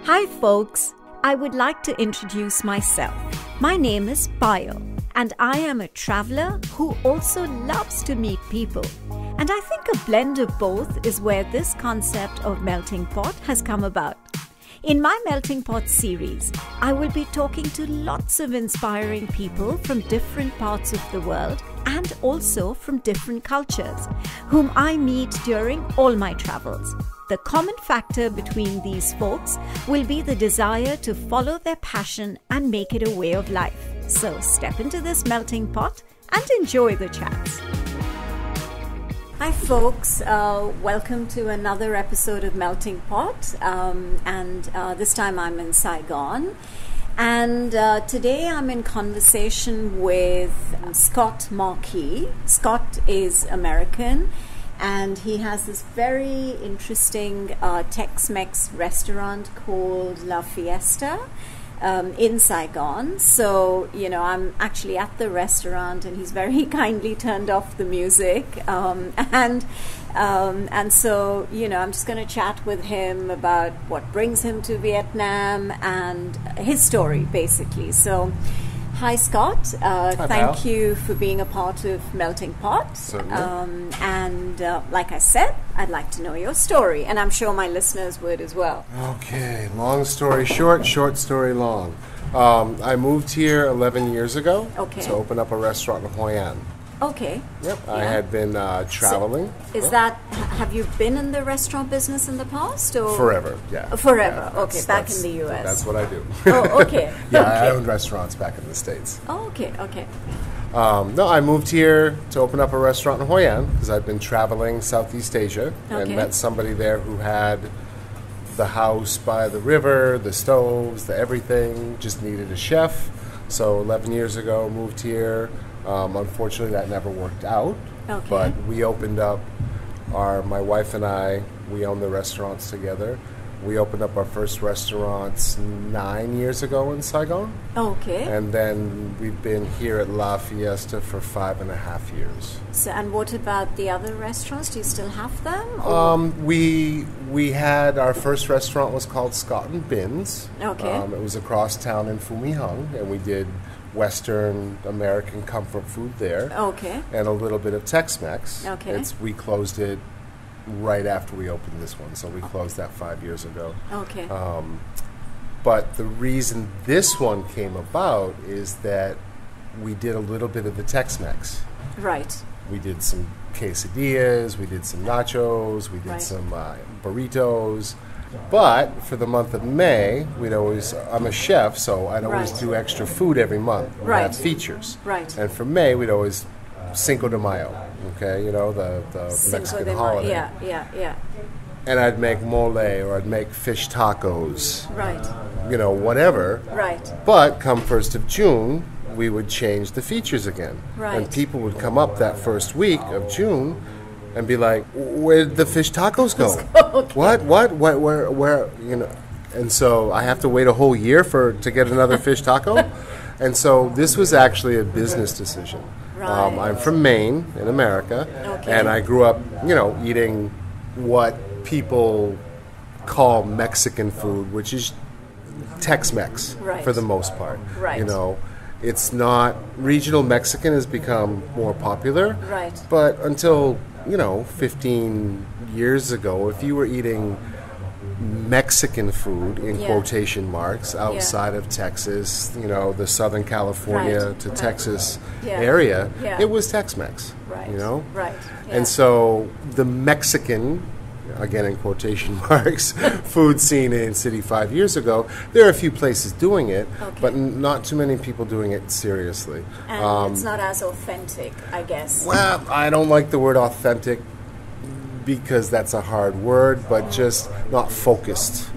Hi folks, I would like to introduce myself. My name is Bayo and I am a traveler who also loves to meet people. And I think a blend of both is where this concept of melting pot has come about. In my Melting Pot series, I will be talking to lots of inspiring people from different parts of the world and also from different cultures, whom I meet during all my travels. The common factor between these folks will be the desire to follow their passion and make it a way of life. So step into this melting pot and enjoy the chats. Hi folks, welcome to another episode of Melting Pot, this time I'm in Saigon, and today I'm in conversation with Scott Marquis. Scott is American and he has this very interesting Tex-Mex restaurant called La Fiesta in Saigon. So, I'm actually at the restaurant and he's very kindly turned off the music. And so, I'm just going to chat with him about what brings him to Vietnam and his story, basically. So, hi, Scott. Thank you for being a part of Melting Pot. Certainly. Like I said, I'd like to know your story, and I'm sure my listeners would as well. Okay, long story short, short story long. I moved here 11 years ago to open up a restaurant in Hoi An. Okay. Yep, yeah. I had been traveling. So have you been in the restaurant business in the past? Or? Forever, yeah. Forever, yeah, okay, back in the U.S. That's what I do. Oh, okay. Yeah, okay. I owned restaurants back in the States. Oh, okay. No, I moved here to open up a restaurant in Hoi An because I'd been traveling Southeast Asia and met somebody there who had the house by the river, the stoves, the everything, just needed a chef. So 11 years ago, moved here. Unfortunately, that never worked out, but we opened up my wife and I, we own the restaurants together. We opened up our first restaurants 9 years ago in Saigon. Okay. And then we've been here at La Fiesta for 5.5 years. So, and what about the other restaurants? Do you still have them? We had, our first restaurant was called Scott and Bins. Okay. It was across town in Phu My Hung, and we did Western American comfort food there. Okay. And a little bit of Tex-Mex. Okay. We closed it right after we opened this one, so we closed that 5 years ago. Okay. But the reason this one came about is that we did a little bit of the Tex-Mex. Right. We did some quesadillas, we did some nachos, we did some burritos. But for the month of May, I'm a chef, so I'd always do extra food every month. We'd have features. Right. And for May, we'd always Cinco de Mayo, the Mexican holiday. Yeah. And I'd make mole or I'd make fish tacos. Right. Whatever. Right. But come 1st of June, we would change the features again. Right. And people would come up that first week of June and be like, where'd the fish tacos go? What? Where? And so I have to wait a whole year to get another fish taco? And so this was actually a business decision. Right. I'm from Maine in America, and I grew up, eating what people call Mexican food, which is Tex-Mex for the most part. Right. It's not, regional Mexican has become more popular. Right. But until, 15 years ago, if you were eating Mexican food, in quotation marks, outside of Texas, the Southern California to Texas area, it was Tex-Mex, Right. Right. Yeah. And so the Mexican, again in quotation marks, food scene in City 5 years ago, there are a few places doing it, but not too many people doing it seriously. And it's not as authentic, I guess. Well, I don't like the word authentic because that's a hard word, but just not focused.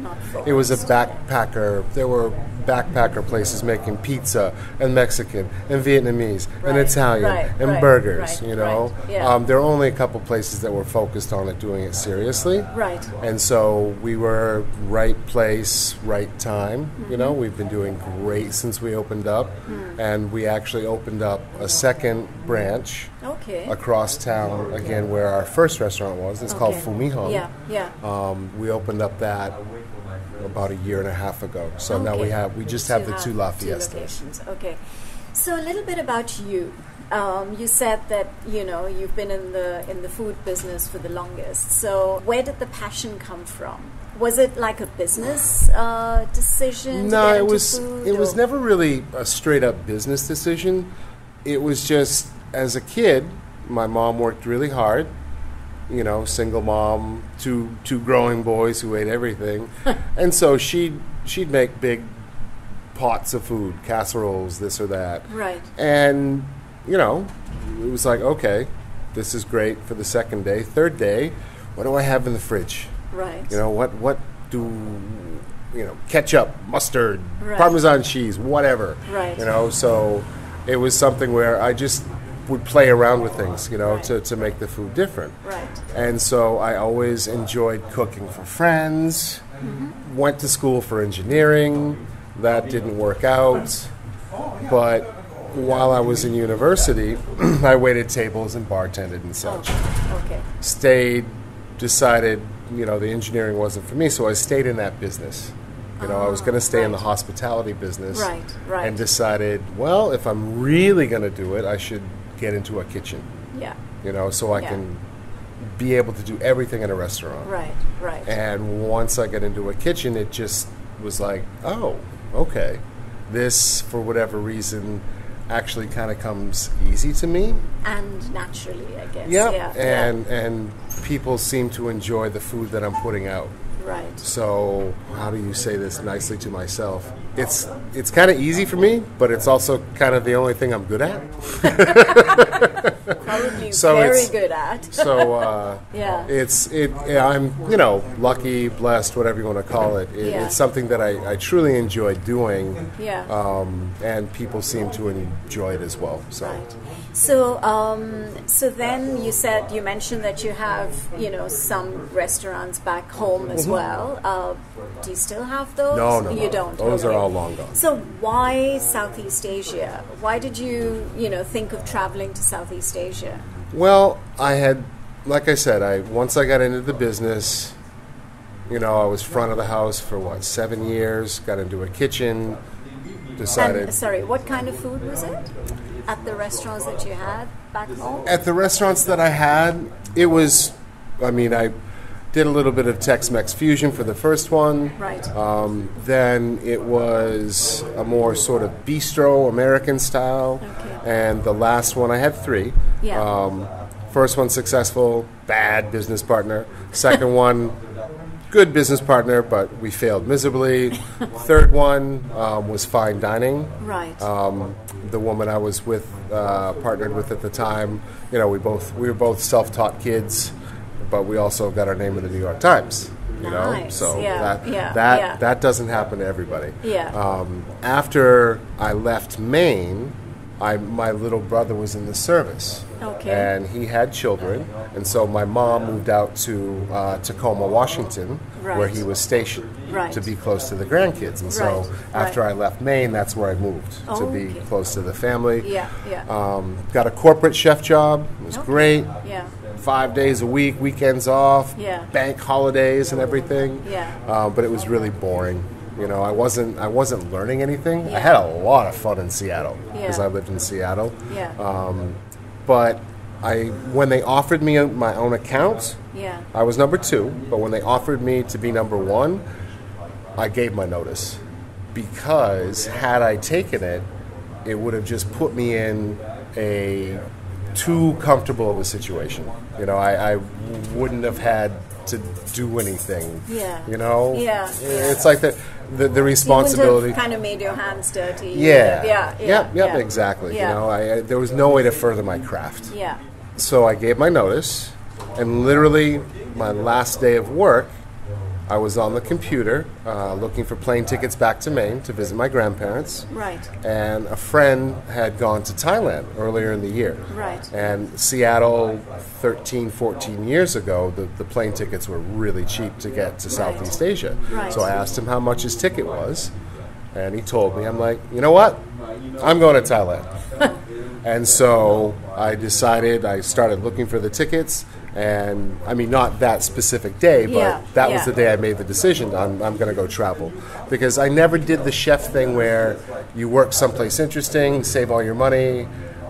It was a backpacker. There were backpacker places making pizza and Mexican and Vietnamese and Italian and burgers, There are only a couple places that were focused on it, doing it seriously. Right. And so we were right place, right time. We've been doing great since we opened up. And we actually opened up a second branch Okay. across town, again, where our first restaurant was. It's called Phu My Hung. Yeah, yeah. We opened up that about a year and a half ago. So now we just have the two La Fiestas. Locations. Okay. So a little bit about you. You said that you've been in the food business for the longest. So where did the passion come from? Was it like a business decision? No, to get it into was. food, It was never really a straight up business decision. It was just, as a kid, my mom worked really hard. Single mom, two growing boys who ate everything, and so she'd make big pots of food, casseroles, this or that. Right. And it was like, okay, this is great for the second day. Third day, what do I have in the fridge? Right. What do ketchup, mustard, Right. Parmesan cheese, whatever. Right. So it was something where I just would play around with things, Right. to make the food different. Right. And so I always enjoyed cooking for friends. Mm-hmm. Went to school for engineering. That didn't work out. But while I was in university, I waited tables and bartended and such. Okay. Stayed, decided, the engineering wasn't for me, so I stayed in that business. I was going to stay in the right. hospitality business. Right. And decided, well, if I'm really going to do it, I should get into a kitchen. Yeah. So I can be able to do everything in a restaurant. Right. Right. And once I got into a kitchen, it just was like, oh, okay. This, for whatever reason, actually kind of comes easy to me. And naturally, I guess. Yeah. Yeah. And people seem to enjoy the food that I'm putting out. Right. So how do you say this nicely to myself? It's kind of easy for me, but it's also kind of the only thing I'm good at. Probably So very it's- good at. So Yeah. I'm lucky, blessed, whatever you want to call it. Yeah. It's something that I truly enjoy doing. Yeah. And people seem to enjoy it as well. So. Right. So then you mentioned that you have some restaurants back home as well. Do you still have those? No, You don't. Those are Okay. all long gone. So why Southeast Asia? Why did you think of traveling to Southeast Asia? Well, I had, like I said, once I got into the business, I was front of the house for 7 years. Got into a kitchen. Decided. And, sorry, what kind of food was it at the restaurants that you had back home? At the restaurants that I had, it was, I did a little bit of Tex-Mex fusion for the first one. Right. Then it was a more sort of bistro, American style. Okay. And the last one, I had 3. Yeah. First one successful, bad business partner. Second one, good business partner, but we failed miserably. Third one was fine dining. Right. The woman I was with, partnered with at the time, we were both self-taught kids, but we also got our name in the New York Times. Nice. So Yeah. that doesn't happen to everybody. Yeah. After I left Maine, my little brother was in the service. Okay. And he had children, and so my mom moved out to Tacoma, Washington, Right. where he was stationed, Right. to be close to the grandkids. And so Right. after Right. I left Maine, that's where I moved, to be Okay. close to the family. Yeah. Yeah. Got a corporate chef job. It was great. Yeah. 5 days a week, weekends off, Yeah. bank holidays and everything. Yeah. But it was really boring. I wasn't learning anything. I Yeah. had a lot of fun in Seattle because Yeah. I lived in Seattle. Yeah. But when they offered me my own account, Yeah. I was number 2. But when they offered me to be number 1, I gave my notice, because had I taken it, it would have just put me in a too comfortable of a situation. I wouldn't have had to do anything. Yeah. Yeah. Yeah. It's like the responsibility. You wouldn't have kind of made your hands dirty. Yeah. Yeah. Exactly. Yeah. There was no way to further my craft. Yeah. So I gave my notice, and literally my last day of work, I was on the computer looking for plane tickets back to Maine to visit my grandparents. Right. And a friend had gone to Thailand earlier in the year. Right. And Seattle, 13, 14 years ago, the plane tickets were really cheap to get to Southeast Asia. Right. So I asked him how much his ticket was, and he told me. I'm like, you know what? I'm going to Thailand. And so I started looking for the tickets. And I mean, not that specific day, but that was the day I made the decision. I'm going to go travel, because I never did the chef thing where you work someplace interesting, save all your money,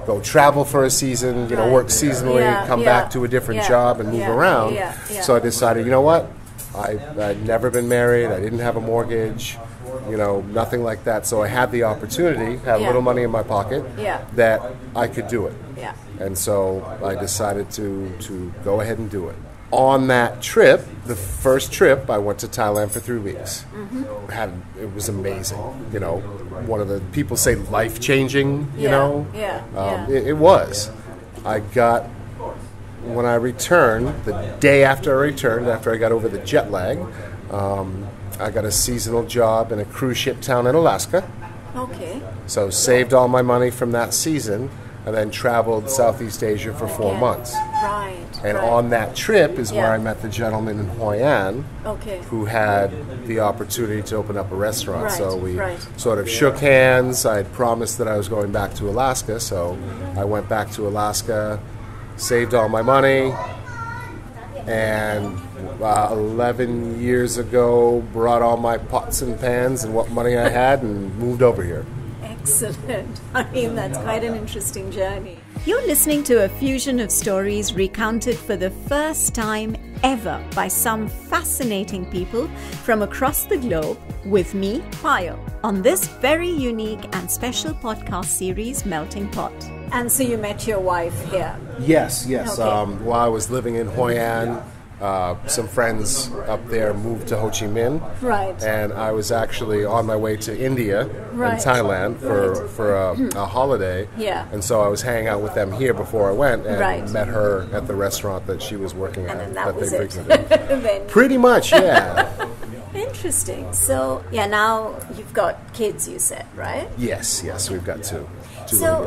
go travel for a season, work seasonally, come back to a different job and move around. So I decided, you know what? I'd never been married. I didn't have a mortgage, nothing like that. So I had the opportunity, had a little money in my pocket, that I could do it. And so I decided to go ahead and do it. On that trip, the first trip, I went to Thailand for 3 weeks. It was amazing. One of the people say life-changing, It was. When I returned, the day after I returned, after I got over the jet lag, I got a seasonal job in a cruise ship town in Alaska. Okay. So saved all my money from that season, and then traveled Southeast Asia for 4 months. Right. And on that trip is where I met the gentleman in Hoi An, who had the opportunity to open up a restaurant. So we sort of shook hands. I had promised that I was going back to Alaska, so I went back to Alaska, saved all my money, and 11 years ago brought all my pots and pans and what money I had and moved over here. Excellent. I mean, that's quite an interesting journey. You're listening to a fusion of stories recounted for the first time ever by some fascinating people from across the globe with me, Payal, on this very unique and special podcast series, Melting Pot. And so you met your wife here? Yes. Okay. While I was living in Hoi An, some friends up there moved to Ho Chi Minh. Right. And I was actually on my way to India and Thailand for a holiday. Yeah. And so I was hanging out with them here before I went and met her at the restaurant that she was working at. And that was it. Pretty much, yeah. Interesting. So, now you've got kids, you said, right? Yes, we've got two. So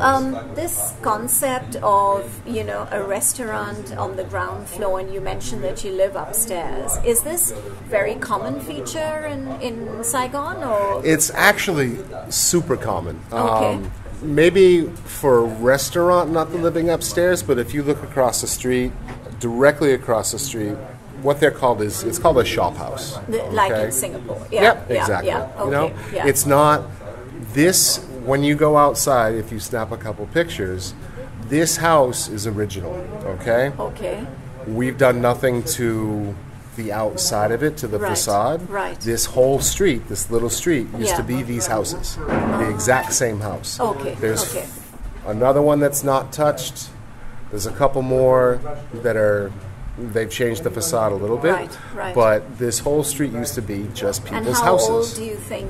this concept of, a restaurant on the ground floor, and you mentioned that you live upstairs, is this very common feature in Saigon? Or? It's actually super common. Okay. Maybe for a restaurant, not the living upstairs, but if you look across the street, directly across the street, what they're called it's called a shop house. Like in Singapore. Yep, exactly. Okay. It's not this. When you go outside, if you snap a couple pictures, this house is original, okay? Okay. We've done nothing to the outside of it, to the facade. Right. This whole street, this little street, used to be these houses, the exact same house. Okay. There's another one that's not touched. There's a couple more that they've changed the facade a little bit. Right. But this whole street used to be just people's houses. And how old do you think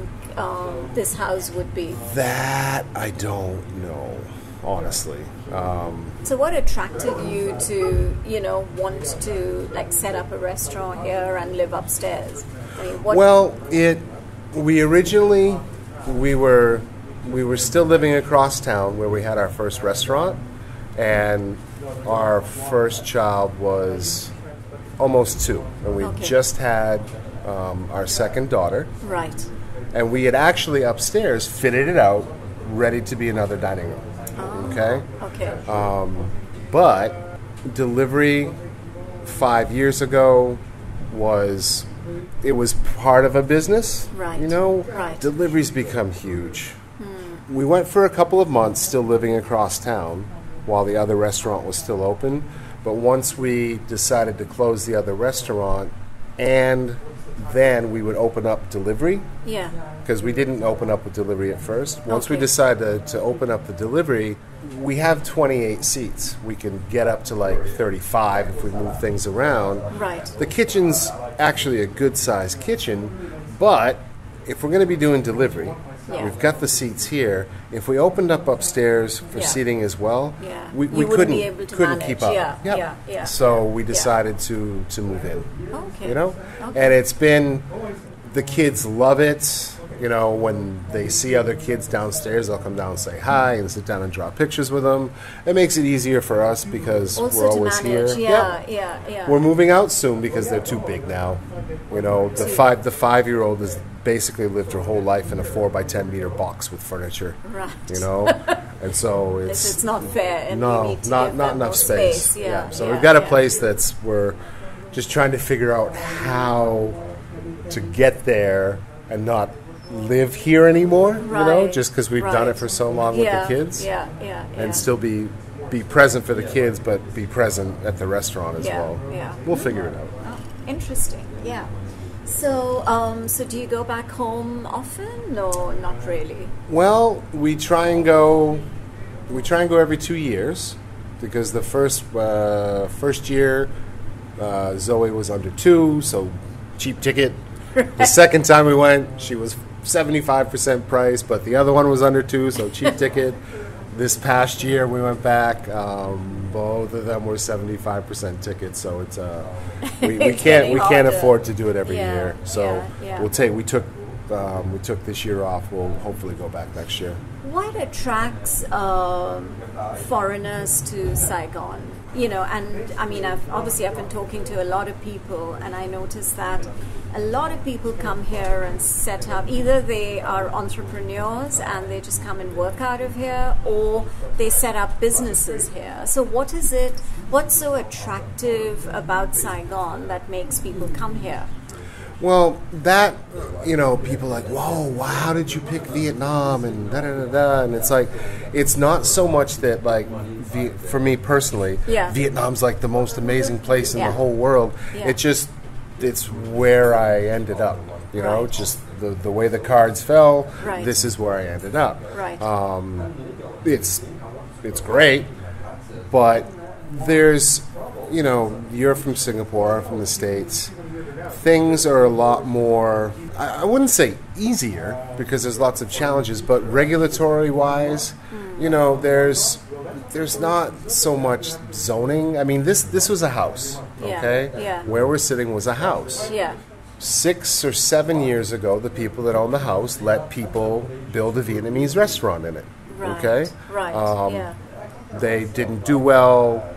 this house would be? That I don't know, honestly. So what attracted you to, want to set up a restaurant here and live upstairs? I mean, we were still living across town where we had our first restaurant, and our first child was almost 2, and we just had our second daughter. Right. And we had actually upstairs fitted it out, ready to be another dining room. Okay? But delivery 5 years ago was part of a business. Right. Deliveries become huge. We went for a couple of months still living across town while the other restaurant was still open. But once we decided to close the other restaurant, and then we would open up delivery. Yeah. Because we didn't open up with delivery at first. Once we decided to open up the delivery, we have 28 seats. We can get up to 35 if we move things around. Right. The kitchen's actually a good-sized kitchen, but if we're going to be doing delivery, we've got the seats here. If we opened up upstairs for seating as well, we couldn't keep up. So we decided to move in. Okay. And it's been, the kids love it. you know, when they see other kids downstairs, they'll come down and say hi and sit down and draw pictures with them. It makes it easier for us because also we're always to manage. here. Yeah. We're moving out soon because they're too big now. You know, the 5-year-old has basically lived her whole life in a 4 by 10 meter box with furniture. Right. You know, and so it's not fair. And no, you need to not give them enough more space. Yeah. So we've got a place we're just trying to figure out how to get there and not live here anymore. Right. You know, just because we've done it for so long with the kids. And still be present for the kids, but be present at the restaurant as well. Yeah. We'll figure it out. Oh, interesting. Yeah. So, so do you go back home often, or not really? Well, we try and go every 2 years, because the first year Zoe was under 2, so cheap ticket. The second time we went, she was 75% price, but the other one was under 2, so cheap ticket. This past year we went back. Both of them were 75% tickets, so it's we can't afford to do it every year. So we took this year off. We'll hopefully go back next year. What attracts foreigners to Saigon? You know, and I mean, I've been talking to a lot of people, and I noticed that a lot of people come here and set up. Either they are entrepreneurs and they just come and work out of here, or they set up businesses here. So what is it? What's so attractive about Saigon that makes people come here? Well, that, you know, people are like, whoa, how did you pick Vietnam and da-da-da-da, and it's like, it's not so much that, like, for me personally, Vietnam's like the most amazing place in the whole world. It's where I ended up, you know, just the way the cards fell, this is where I ended up. It's great, but there's, you know, you're from Singapore, I'm from the States. Things are a lot more, I wouldn't say easier, because there's lots of challenges, but regulatory-wise, you know, there's not so much zoning. I mean, this was a house, okay? Where we're sitting was a house. 6 or 7 years ago, the people that own the house let people build a Vietnamese restaurant in it, okay? They didn't do well.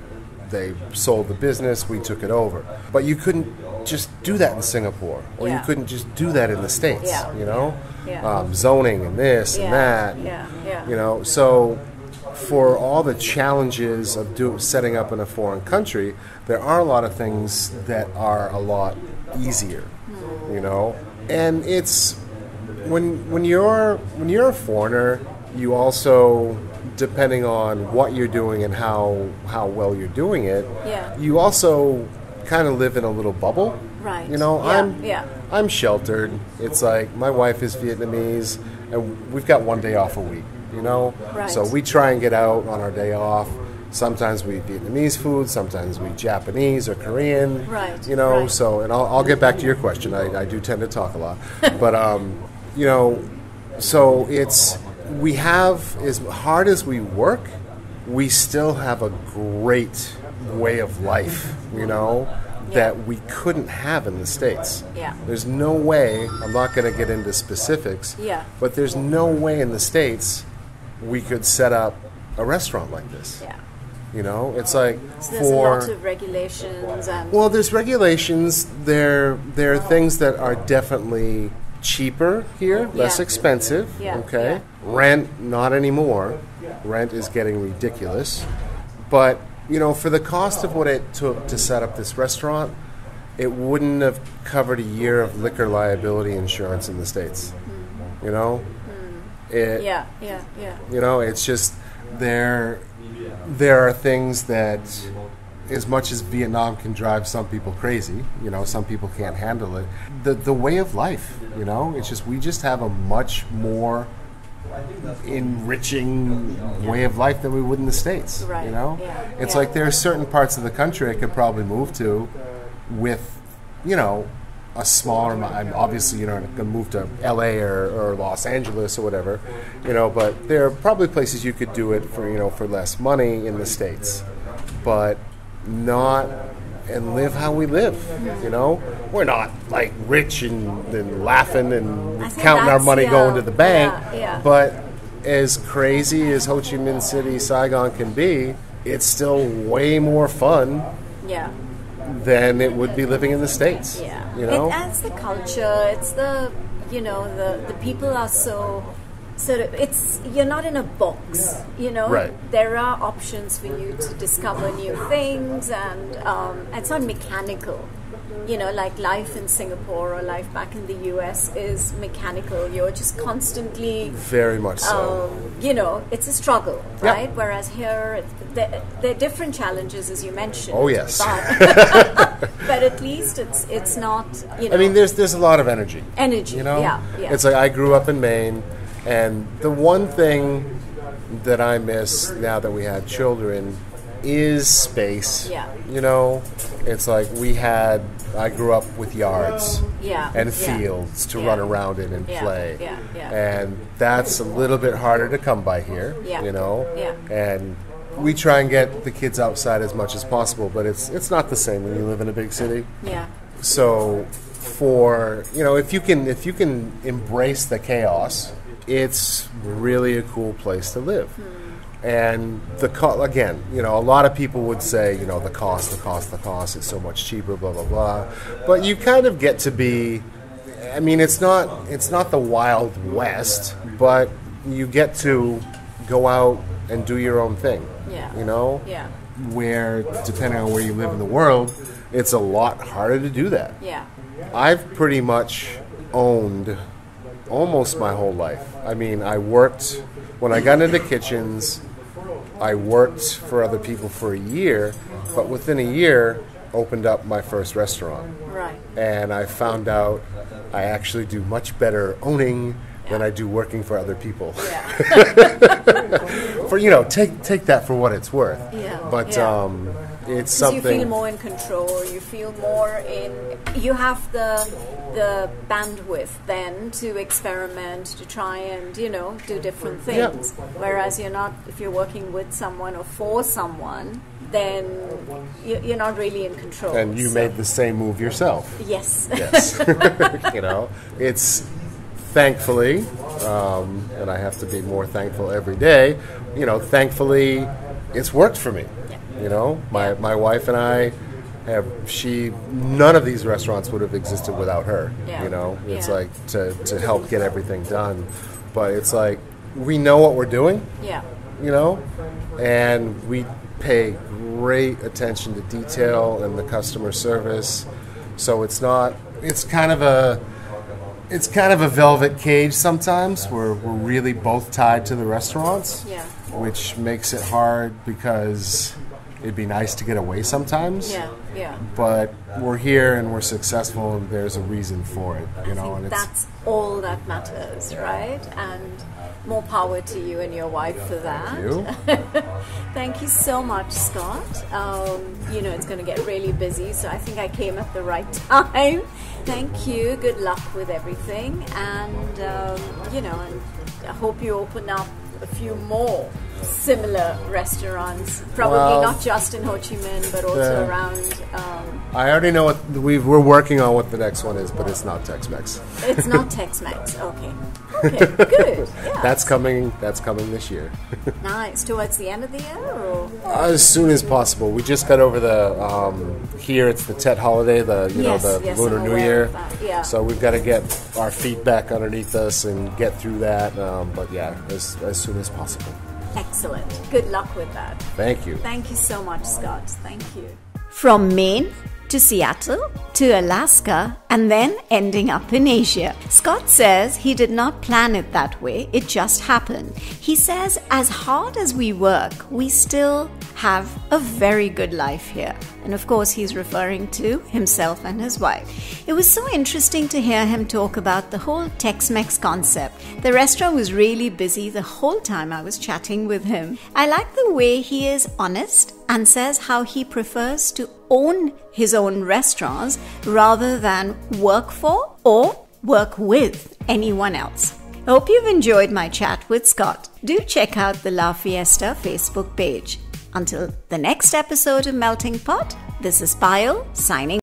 They sold the business. We took it over. But you couldn't just do that in Singapore, or you couldn't just do that in the States, you know? Zoning and this and that. You know, so for all the challenges of setting up in a foreign country, there are a lot of things that are a lot easier, you know? And it's, when you're a foreigner, you also, depending on what you're doing and how well you're doing it, you also kind of live in a little bubble. You know, I'm sheltered. It's like, my wife is Vietnamese, and we've got 1 day off a week, you know? So we try and get out on our day off. Sometimes we eat Vietnamese food, sometimes we eat Japanese or Korean, you know? So, and I'll get back to your question. I do tend to talk a lot. But, you know, so it's, we have, as hard as we work, we still have a great way of life, you know, that we couldn't have in the States. There's no way, I'm not going to get into specifics, but there's no way in the States we could set up a restaurant like this. You know, it's like, so there's a lot of regulations. And well, there's regulations. There are things that are definitely cheaper here, less expensive, okay? Rent, not anymore. Rent is getting ridiculous. But, you know, for the cost of what it took to set up this restaurant, it wouldn't have covered a year of liquor liability insurance in the States. You know? You know, it's just, there are things that, as much as Vietnam can drive some people crazy, you know, some people can't handle it. The way of life, you know, it's just, we just have a much more enriching way of life than we would in the States. You know, it's like there are certain parts of the country I could probably move to with, you know, a smaller amount. Obviously, you know, I'm going to move to LA or Los Angeles or whatever, you know, but there are probably places you could do it for, you know, for less money in the States, but not and live how we live. You know, we're not like rich and laughing and counting our money going to the bank. But as crazy as Ho Chi Minh City, Saigon can be, it's still way more fun. Than it would be living in the States. You know, it adds the culture. It's the the people are so sort of, it's, you're not in a box, you know. Right. There are options for you to discover new things, and it's not mechanical. You know, like life in Singapore or life back in the US is mechanical. You're just constantly... Very much so. You know, it's a struggle, right? Whereas here, there are different challenges, as you mentioned. Oh, yes. But at least it's not, you know... I mean, there's a lot of energy. Energy, you know? Yeah. It's like, I grew up in Maine, and the one thing that I miss now that we had children is space. Yeah. You know, it's like I grew up with yards and fields to run around in and play. And that's a little bit harder to come by here, you know. And we try and get the kids outside as much as possible, but it's not the same when you live in a big city. So for, you know, if you can embrace the chaos, it's really a cool place to live. And again, you know, a lot of people would say, you know, the cost, it's so much cheaper, blah, blah, blah. But you kind of get to be, I mean, it's not the Wild West, but you get to go out and do your own thing, you know? Where, depending on where you live in the world, it's a lot harder to do that. I've pretty much owned almost my whole life. I mean, when I got into kitchens, I worked for other people for a year, but within a year, opened up my first restaurant. Right. And I found out I actually do much better owning than I do working for other people. For, you know, take that for what it's worth. But it's something. You feel more in control. You feel more you have the bandwidth then to experiment, to try and, you know, do different things. Whereas if you're working with someone or for someone, then you're not really in control. And you made the same move yourself. Yes. You know, it's thankfully, and I have to be more thankful every day, you know, thankfully it's worked for me. You know, my wife and I none of these restaurants would have existed without her. You know, it's like to help get everything done. But it's like, we know what we're doing. You know, and we pay great attention to detail and the customer service. So it's kind of a velvet cage sometimes. We're really both tied to the restaurants, which makes it hard because it'd be nice to get away sometimes. But we're here and we're successful, and there's a reason for it. You know, and that's all that matters, right? And more power to you and your wife for that. Thank you. Thank you so much, Scott. You know, it's going to get really busy, so I think I came at the right time. Thank you. Good luck with everything, and you know, and I hope you open up a few more similar restaurants, probably not just in Ho Chi Minh, but also around. I already know what we're working on. What the next one is, but it's not Tex-Mex. It's not Tex-Mex. Okay, good. Yeah. That's coming this year. Nice. Towards the end of the year, or as soon as possible. We just got over the here. It's the Tet holiday, the Lunar New Year. So we've got to get our feet back underneath us and get through that. But yeah, as soon as possible. Excellent. Good luck with that. Thank you. Thank you so much, Scott. Thank you. From Maine to Seattle to Alaska and then ending up in Asia. Scott says he did not plan it that way. It just happened. He says as hard as we work, we still have a very good life here. And of course, he's referring to himself and his wife. It was so interesting to hear him talk about the whole Tex-Mex concept. The restaurant was really busy the whole time I was chatting with him. I like the way he is honest and says how he prefers to own his own restaurants rather than work for or work with anyone else. I hope you've enjoyed my chat with Scott. Do check out the La Fiesta Facebook page. Until the next episode of Melting Pot, this is Payal signing